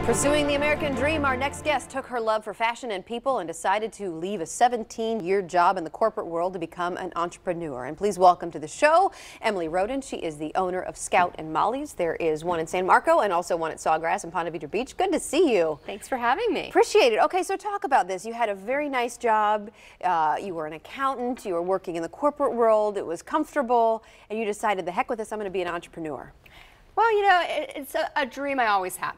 Pursuing the American dream, our next guest took her love for fashion and people and decided to leave a 17-year job in the corporate world to become an entrepreneur. And please welcome to the show, Emily Rhodin. She is the owner of Scout and Molly's. There is one in San Marco and also one at Sawgrass and Ponte Vedra Beach. Good to see you. Thanks for having me. Appreciate it. Okay, so talk about this. You had a very nice job. You were an accountant. You were working in the corporate world. It was comfortable. And you decided, the heck with this, I'm going to be an entrepreneur. Well, you know, it's a dream I always had.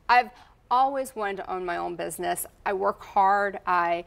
I've always wanted to own my own business. I work hard. I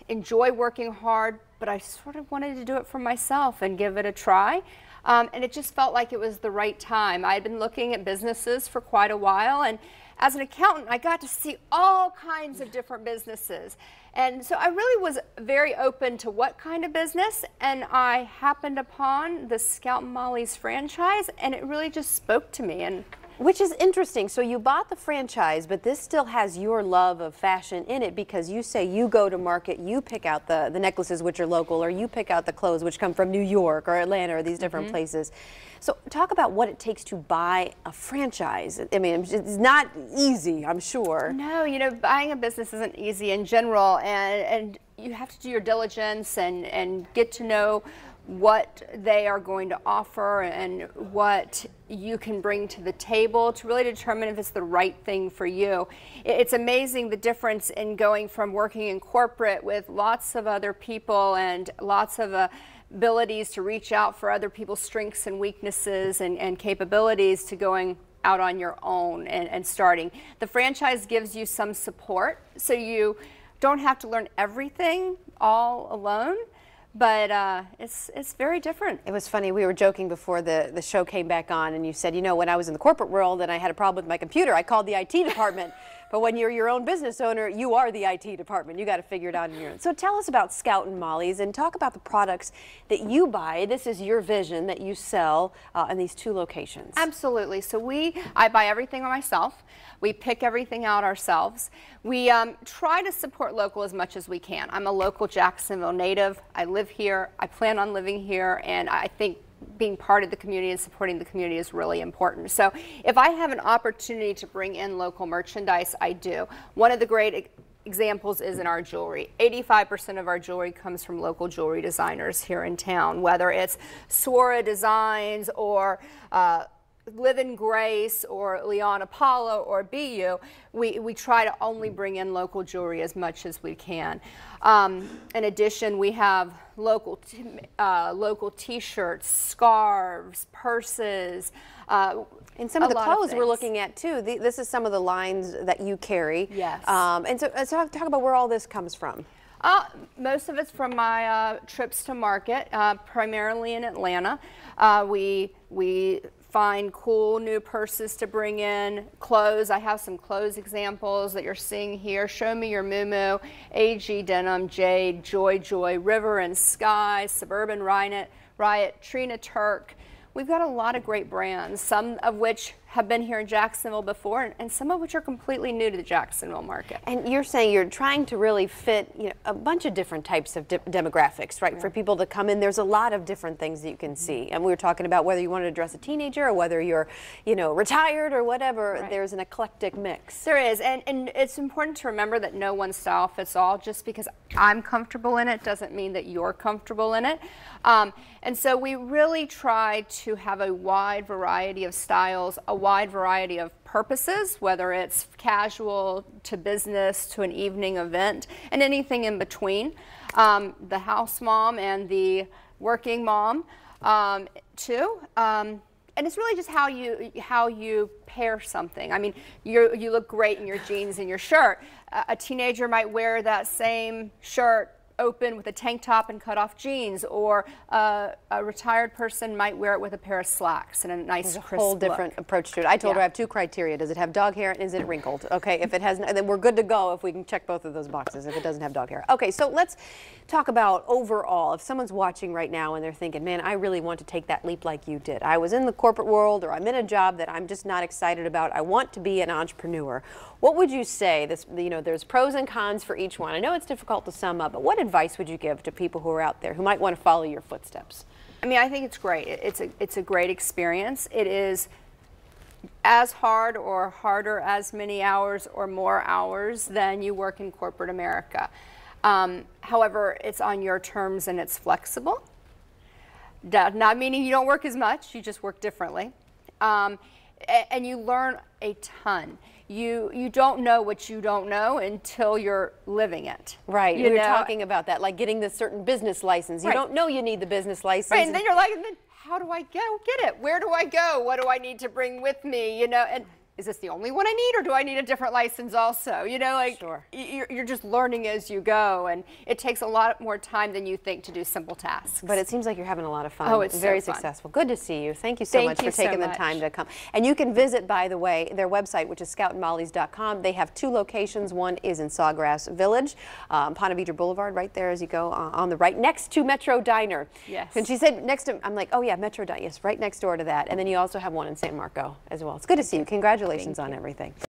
enjoy working hard, but I sort of wanted to do it for myself and give it a try. And it just felt like it was the right time. I had been looking at businesses for quite a while, and as an accountant, I got to see all kinds of different businesses. And so I really was very open to what kind of business, and I happened upon the Scout and Molly's franchise, and it really just spoke to me. And which is interesting. So you bought the franchise, but this still has your love of fashion in it, because you say you go to market, you pick out the necklaces which are local, or you pick out the clothes which come from New York or Atlanta or these different places. So talk about what it takes to buy a franchise. I mean, it's not easy, I'm sure. No, you know, buying a business isn't easy in general, and you have to do your diligence and get to know what they are going to offer and what you can bring to the table to really determine if it's the right thing for you. It's amazing the difference in going from working in corporate with lots of other people and lots of abilities to reach out for other people's strengths and weaknesses and capabilities to going out on your own and starting. The franchise gives you some support, so you don't have to learn everything all alone. But it's very different. It was funny, we were joking before the show came back on, and you said, you know, when I was in the corporate world and I had a problem with my computer, I called the IT department. But when you're your own business owner, you are the IT department. You got to figure it out on your own. So tell us about Scout and Molly's and talk about the products that you buy. This is your vision that you sell in these two locations. Absolutely. So I buy everything myself. We pick everything out ourselves. We try to support local as much as we can. I'm a local Jacksonville native. I live here. I plan on living here, and I think being part of the community and supporting the community is really important. So if I have an opportunity to bring in local merchandise, I do. One of the great examples is in our jewelry. 85% of our jewelry comes from local jewelry designers here in town, whether it's Swara Designs or Live in Grace or Leon Apollo or BU. We try to only bring in local jewelry as much as we can. In addition, we have local t-shirts, scarves, purses, and some of the clothes we're looking at too. This is some of the lines that you carry. Yes. And so talk about where all this comes from. Most of it's from my trips to market, primarily in Atlanta. We find cool new purses to bring in, clothes. I have some clothes examples that you're seeing here. Show Me Your Moo, AG Denim, Jade, Joy, River and Sky, Suburban Riot, Trina Turk. We've got a lot of great brands, some of which have been here in Jacksonville before, and some of which are completely new to the Jacksonville market. And you're saying you're trying to really fit, you know, a bunch of different types of demographics, right? For people to come in, there's a lot of different things that you can see. And we were talking about whether you wanted to dress a teenager or whether you're, you know, retired or whatever. Right. There's an eclectic mix. There is, and it's important to remember that no one style fits all. Just because I'm comfortable in it doesn't mean that you're comfortable in it. And so we really try to have a wide variety of styles, a wide variety of purposes, whether it's casual to business to an evening event and anything in between. The house mom and the working mom too. And it's really just how you pair something. I mean, you look great in your jeans and your shirt. A teenager might wear that same shirt open with a tank top and cut off jeans, or a retired person might wear it with a pair of slacks and a nice crisp whole different approach to it. I told her I have two criteria. Does it have dog hair and is it wrinkled? Okay, if it has, then we're good to go if we can check both of those boxes if it doesn't have dog hair. Okay, so let's talk about overall. If someone's watching right now and they're thinking, man, I really want to take that leap like you did. I was in the corporate world, or I'm in a job that I'm just not excited about. I want to be an entrepreneur. What would you say? You know, there's pros and cons for each one. I know it's difficult to sum up, but what advice would you give to people who are out there who might want to follow your footsteps? I mean, I think it's great. It's a great experience. It is as hard or harder as many hours or more hours than you work in corporate America. However, it's on your terms and it's flexible. Not meaning you don't work as much, you just work differently. And you learn a ton. You don't know what you don't know until you're living it. Right, we were talking about that, like getting this certain business license. You don't know you need the business license. Right, and then you're like, how do I go get it? Where do I go? What do I need to bring with me? You know, and is this the only one I need, or do I need a different license also? You know, like you're just learning as you go, and it takes a lot more time than you think to do simple tasks. But it seems like you're having a lot of fun. Oh, it's very so fun. successful. Good to see you. Thank you so much for taking the time to come. And you can visit, by the way, their website, which is scoutandmollies.com. They have 2 locations. One is in Sawgrass Village, Ponte Vedra Boulevard, right there as you go on the right, next to Metro Diner. Yes. And she said next to, I'm like, oh yeah, Metro Diner. Yes, right next door to that. And then you also have one in San Marco as well. It's good to see you. Congratulations on everything.